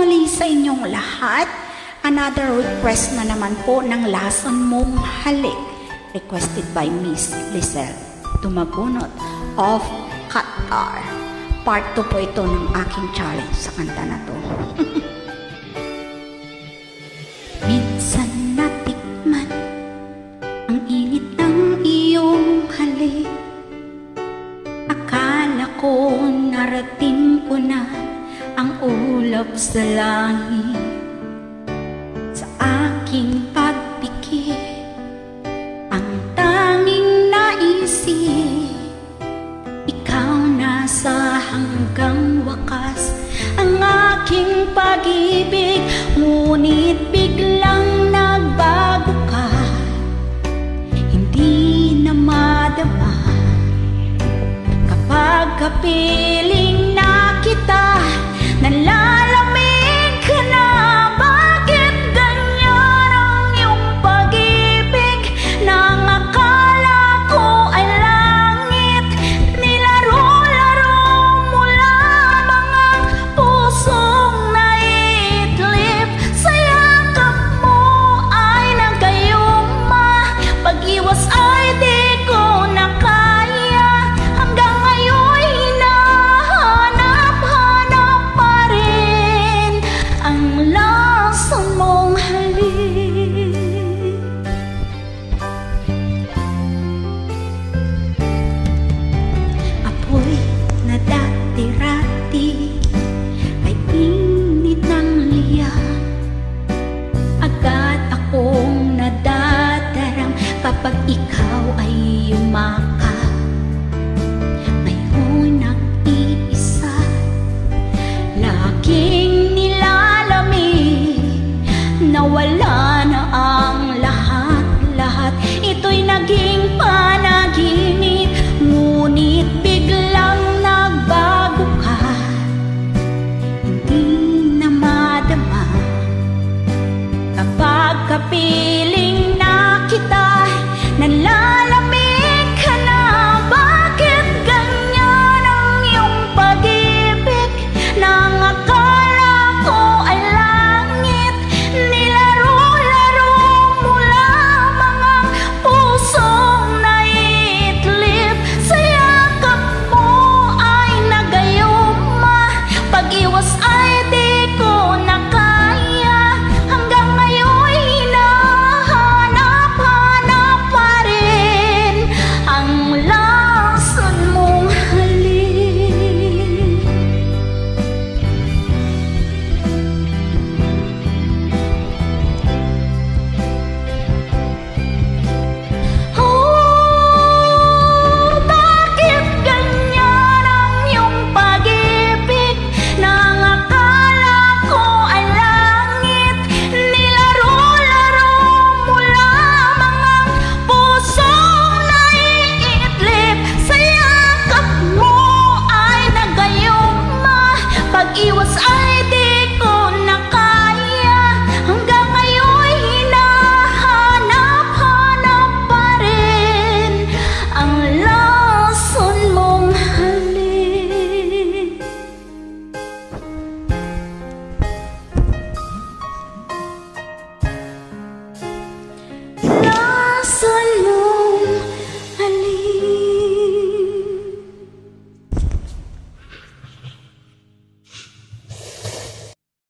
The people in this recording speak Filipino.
muli sa inyong lahat. Another request na naman po ng Lason Mong Halik, requested by Miss Lizelle Tumagunot of Qatar. Part 2 po ito ng aking challenge sa kanta na to. Minsan natikman ang init ng iyong halik. Akala ko narating ko na ang ulap sa langit. Sa aking pagpikit, ang tanging naisip, ikaw nasa hanggang wakas ang aking pag-ibig. Ngunit biglang nagbago ka, hindi na madama. Kapag kapiling na kita, nalalamig ka na. Bakit ganyan ang iyong pag-ibig? Nang akala ko ay langit, nilaro-laro mo lamang ang pusong naiidlip. Sa yakap mo ay nagayuma, pag-iwas ay di ko na kaya. Hanggang ngayon hinahanap-hanap pa rin ang lason mong halik. Apoy na dati-rati ay init ng liyan. Agad akong nadadarang kapag ikaw ay yumakap. Ngayon nag-iisa, laging nilalamig. Nawala na ang lahat-lahat, ito'y naging panaginip. Ngunit biglang nagbago ka, hindi na madama. Kapag kapiling na kita, nalalamig ka na. Bakit ganyan ang iyong pag-ibig? Nang akala ko ay langit, nilaro-laro mo lamang ang pusong naiidlip. Sa yakap mo ay nagayuma, pag-iwas ay di ko na kaya. Hanggang ngayon hinahanap-hanap pa rin ang lason mong halik. Oh, bakit ganyan ang iyong pag-ibig? Nang akala ko ay langit, nilaro-laro mo lamang ang pusong naiidlip. Sa yakap mo ay nagayuma, pag-iwas ay